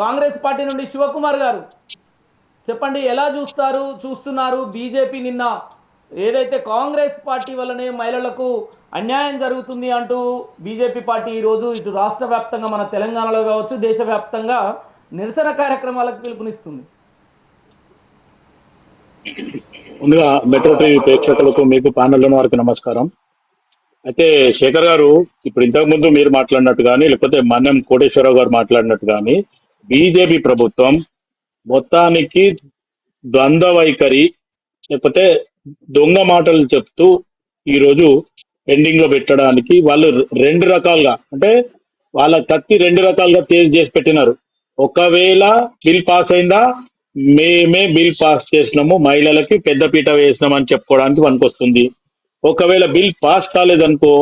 Congress party నుండి శివకుమార్ గారు చెప్పండి, ఎలా చూస్తున్నారు బీజేపీ నిన్న ఏదైతే కాంగ్రెస్ పార్టీ వల్లనే మహిళలకు అన్యాయం జరుగుతుంది అంటూ బీజేపీ పార్టీ ఈరోజు ఇటు రాష్ట్ర వ్యాప్తంగా మన తెలంగాణలో కావచ్చు దేశవ్యాప్తంగా నిరసన కార్యక్రమాలకు పిలుపునిస్తుంది. ముందుగా మెట్రో టీవీ ప్రేక్షకులకు మీకు ప్యానెల్ వారికి నమస్కారం. అయితే శేఖర్ గారు, ఇప్పుడు ఇంతకు ముందు మీరు మాట్లాడినట్టు కానీ లేకపోతే మన్యం కోటేశ్వరరావు గారు మాట్లాడినట్టు కానీ బీజేపీ ప్రభుత్వం మొత్తానికి ద్వంద్వ వైఖరి లేకపోతే దొంగ మాటలు చెప్తూ ఈరోజు పెండింగ్ లో పెట్టడానికి వాళ్ళు రెండు రకాలుగా అంటే వాళ్ళ కత్తి రెండు రకాలుగా తేజ్ చేసి పెట్టినారు. ఒకవేళ బిల్ పాస్ అయిందా, మేమే బిల్ పాస్ చేసినాము, మహిళలకి పెద్దపీట వేసినాం అని చెప్పుకోవడానికి పనికొస్తుంది. ఒకవేళ బిల్ పాస్ కాలేదనుకో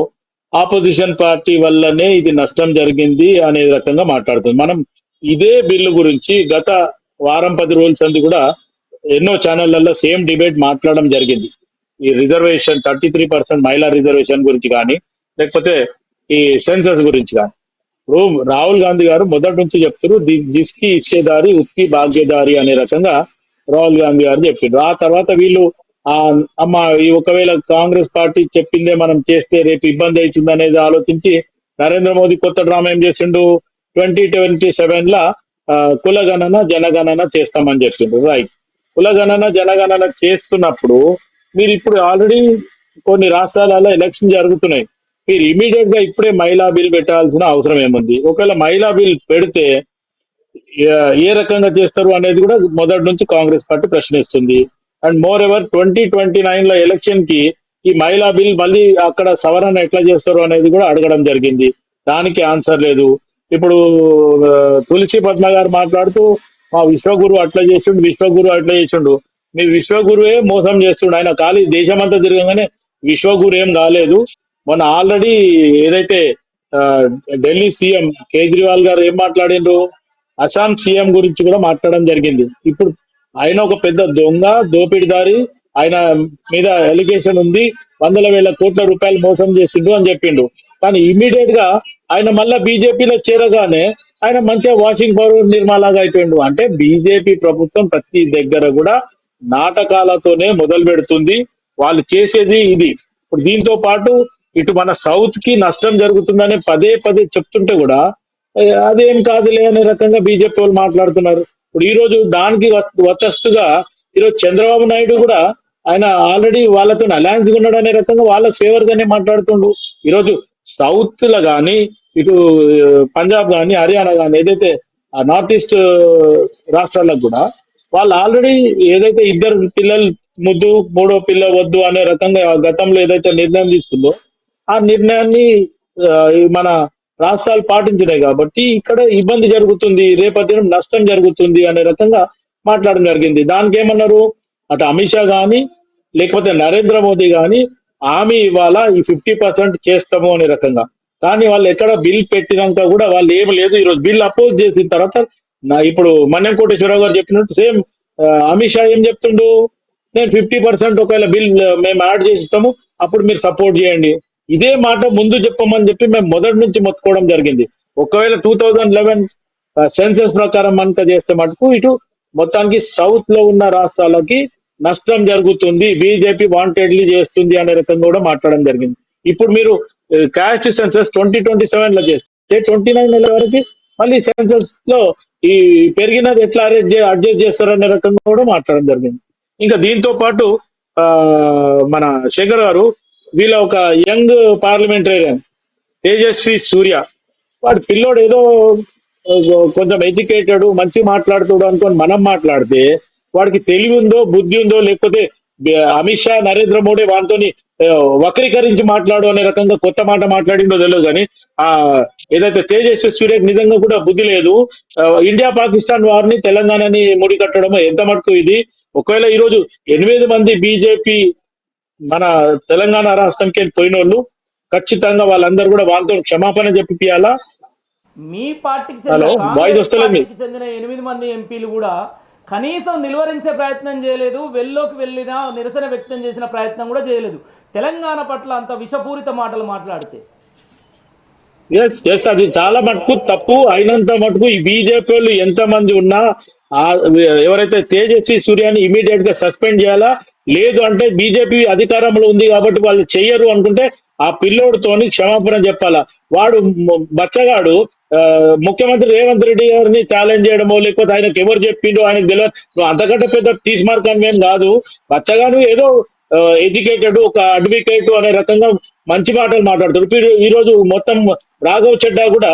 ఆపోజిషన్ పార్టీ వల్లనే ఇది నష్టం జరిగింది అనే రకంగా మాట్లాడుతుంది. మనం ఇదే బిల్లు గురించి గత వారం 10 రోజుల సంది కూడా ఎన్నో ఛానళ్లలో సేమ్ డిబేట్ మాట్లాడడం జరిగింది. ఈ రిజర్వేషన్ 33% మహిళా రిజర్వేషన్ గురించి కానీ లేకపోతే ఈ సెన్సస్ గురించి కానీ ఇప్పుడు రాహుల్ గాంధీ గారు మొదటి నుంచి చెప్తారు జిస్కి ఇచ్చేదారి ఉక్కి భాగ్యదారి అనే రకంగా రాహుల్ గాంధీ గారు చెప్పిండ్రు. ఆ తర్వాత వీళ్ళు ఆ అమ్మ ఈ ఒకవేళ కాంగ్రెస్ పార్టీ చెప్పిందే మనం చేస్తే రేపు ఇబ్బంది అవుతుంది అనేది ఆలోచించి నరేంద్ర మోదీ కొత్త డ్రామా ఏం చేసిండు, 2027 లా కులగణన జనగణన చేస్తామని చెప్పిండ్రు. రైట్, కులగణన జనగణన చేస్తున్నప్పుడు మీరు ఇప్పుడు ఆల్రెడీ కొన్ని రాష్ట్రాలలో ఎలక్షన్ జరుగుతున్నాయి. మీరు ఇమీడియట్ గా ఇప్పుడే మహిళా బిల్ పెట్టాల్సిన అవసరం ఏముంది? ఒకవేళ మహిళా బిల్ పెడితే ఏ రకంగా చేస్తారు అనేది కూడా మొదటి నుంచి కాంగ్రెస్ పార్టీ ప్రశ్నిస్తుంది. అండ్ మోర్ ఎవర్ 2029 లో ఎలక్షన్ కి ఈ మహిళా బిల్ మళ్ళీ అక్కడ సవరణ ఎట్లా చేస్తారు అనేది కూడా అడగడం జరిగింది. దానికి ఆన్సర్ లేదు. ఇప్పుడు తులసి పద్మ గారు మాట్లాడుతూ మా విశ్వగురు అట్లా చేసిండు, విశ్వగురు అట్లా చేసిండు. మీ విశ్వగురువే మోసం చేస్తుండు. ఆయన ఖాళీ దేశమంతా తిరగగానే విశ్వగురు ఏం కాలేదు. మొన్న ఆల్రెడీ ఏదైతే ఆ, ఢిల్లీ సీఎం కేజ్రీవాల్ గారు ఏం మాట్లాడిండ్రు, అస్సాం సీఎం గురించి కూడా మాట్లాడడం జరిగింది. ఇప్పుడు ఆయన ఒక పెద్ద దొంగ దోపిడిదారి, ఆయన మీద ఎలిగేషన్ ఉంది, 100,000 కోట్ల రూపాయలు మోసం చేసిండు అని చెప్పిండు. కానీ ఇమీడియట్ గా ఆయన మళ్ళా బీజేపీలో చేరగానే ఆయన మంచిగా వాషింగ్ పౌడర్ నిర్మాలాగా అయిపోయిండు. అంటే బీజేపీ ప్రభుత్వం ప్రతి దగ్గర కూడా నాటకాలతోనే మొదలు పెడుతుంది. వాళ్ళు చేసేది ఇది. ఇప్పుడు దీంతో పాటు ఇటు మన సౌత్ కి నష్టం జరుగుతుందని పదే పదే చెప్తుంటే కూడా అదేం కాదులే అనే రకంగా బీజేపీ వాళ్ళు మాట్లాడుతున్నారు. ఇప్పుడు ఈ రోజు దానికి వతస్తుగా ఈరోజు చంద్రబాబు నాయుడు కూడా ఆయన ఆల్రెడీ వాళ్ళతో అలయన్స్ ఉన్నాడు అనే రకంగా వాళ్ళ ఫేవర్ గానే మాట్లాడుతుండు. ఈరోజు సౌత్ లో గాని ఇటు పంజాబ్ గాని హర్యానా గాని ఏదైతే నార్త్ ఈస్ట్ రాష్ట్రాలకు కూడా వాళ్ళు ఆల్రెడీ ఏదైతే ఇద్దరు పిల్లలు ముద్దు మూడో పిల్ల వద్దు అనే రకంగా గతంలో ఏదైతే నిర్ణయం తీసుకుందో ఆ నిర్ణయాన్ని ఈ మన రాష్ట్రాలు పాటించినాయి కాబట్టి ఇక్కడ ఇబ్బంది జరుగుతుంది, రేపటి దినం నష్టం జరుగుతుంది అనే రకంగా మాట్లాడడం జరిగింది. దానికి ఏమన్నారు, అటు అమిత్ షా గాని లేకపోతే నరేంద్ర మోదీ గాని హామీ ఇవాళ ఈ 50% చేస్తాము అనే రకంగా. కానీ వాళ్ళు ఎక్కడ బిల్ పెట్టినాక కూడా వాళ్ళు ఏం లేదు. ఈరోజు బిల్ అపోజ్ చేసిన తర్వాత ఇప్పుడు మన్యం కోటేశ్వరరావు గారు చెప్పినట్టు సేమ్ అమిత్ షా ఏం చెప్తుండు, నేను 50% ఒకవేళ బిల్ మేము యాడ్ చేసిస్తాము అప్పుడు మీరు సపోర్ట్ చేయండి. ఇదే మాట ముందు చెప్పమని చెప్పి మేము మొదటి నుంచి మొత్తుకోవడం జరిగింది. ఒకవేళ 2011 సెన్సెస్ ప్రకారం మనక చేస్తే మటుకు ఇటు మొత్తానికి సౌత్ లో ఉన్న రాష్ట్రాలకి నష్టం జరుగుతుంది, బీజేపీ వాంటెడ్లీ చేస్తుంది అనే రకంగా కూడా మాట్లాడడం జరిగింది. ఇప్పుడు మీరు క్యాస్ట్ సెన్సెస్ 2027 లో చేస్తే 29 వరకు మళ్ళీ సెన్సెస్ లో ఈ పెరిగినది ఎట్లా అడ్జస్ట్ చేస్తారనే రకంగా కూడా మాట్లాడడం జరిగింది. ఇంకా దీంతో పాటు ఆ మన శేఖర్ గారు వీళ్ళ ఒక యంగ్ పార్లమెంటేరియన్ తేజస్వి సూర్య, వాడు పిల్లోడు ఏదో కొంచెం ఎడ్యుకేటెడ్ మంచి మాట్లాడుతాడు అనుకొని మనం మాట్లాడితే వాడికి తెలివి ఉందో బుద్ధి ఉందో లేకపోతే అమిత్ షా నరేంద్ర మోడీ వాటితోని వక్రీకరించి మాట్లాడు అనే రకంగా కొత్త మాట మాట్లాడిందో తెలియదు. కానీ ఆ ఏదైతే తేజస్వి సూర్యకి నిజంగా కూడా బుద్ధి లేదు. ఇండియా పాకిస్తాన్ వారిని తెలంగాణని ముడి కట్టడం ఎంత మటుకు ఇది. ఒకవేళ ఈరోజు 8 మంది బీజేపీ మన తెలంగాణ రాష్ట్రంకి వెళ్ళి పోయిన వాళ్ళు ఖచ్చితంగా వాళ్ళందరూ కూడా వాళ్ళతో క్షమాపణ చెప్పియాలా. మీ పార్టీకి చెందిన హలో, వాయిస్ కాంగ్రెస్ వస్తలేదు మీకు? పార్టీకి చెందిన 8 మంది ఎంపీలు కూడా కనీసం నిలువరించే ప్రయత్నం చేయలేదు, వెల్లోకి వెళ్ళిన నిరసన వ్యక్తం చేసిన ప్రయత్నం కూడా చేయలేదు తెలంగాణ పట్ల అంత విషపూరిత మాటలు మాట్లాడితే. ఎస్ అది చాలా మటుకు తప్పు. అయినంత మటుకు ఈ బీజేపీ వాళ్ళు ఎంత మంది ఉన్నా ఆ ఎవరైతే తేజస్వి సూర్యాని ఇమీడియట్ గా సస్పెండ్ చేయాలా, లేదు అంటే బీజేపీ అధికారంలో ఉంది కాబట్టి వాళ్ళు చెయ్యరు అనుకుంటే ఆ పిల్లోడితోని క్షమాపణ చెప్పాలా. వాడు బచ్చగాడు ముఖ్యమంత్రి రేవంత్ రెడ్డి గారిని ఛాలెంజ్ చేయడమో లేకపోతే ఆయనకు ఎవరు చెప్పిండో ఆయనకు తెలియదు. నువ్వు అంతకంటే పెద్ద తీస్మార్క్ అని మేము కాదు. బచ్చగాడు ఏదో ఎడ్యుకేటెడ్ ఒక అడ్వకేట్ అనే రకంగా మంచి మాటలు మాట్లాడుతాడు. ఇప్పుడు ఈ రోజు మొత్తం రాఘవ్ చెడ్డా కూడా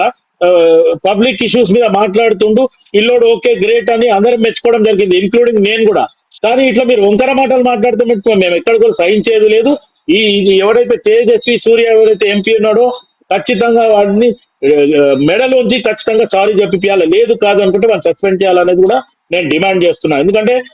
పబ్లిక్ ఇష్యూస్ మీద మాట్లాడుతుండు. పిల్లోడు ఓకే గ్రేట్ అని అందరం మెచ్చుకోవడం జరిగింది, ఇంక్లూడింగ్ నేను కూడా. కానీ ఇట్లా మీరు వంకర మాటలు మాట్లాడితే మటుకు మేము ఎక్కడ కూడా సహించేది లేదు. ఇది ఎవరైతే తేజస్వి సూర్య ఎవరైతే ఎంపీ ఉన్నాడో ఖచ్చితంగా వాడిని మెడలోంచి ఖచ్చితంగా సారీ చెప్పియాలి, లేదు కాదు అనుకుంటే వాళ్ళు సస్పెండ్ చేయాలనేది కూడా నేను డిమాండ్ చేస్తున్నాను. ఎందుకంటే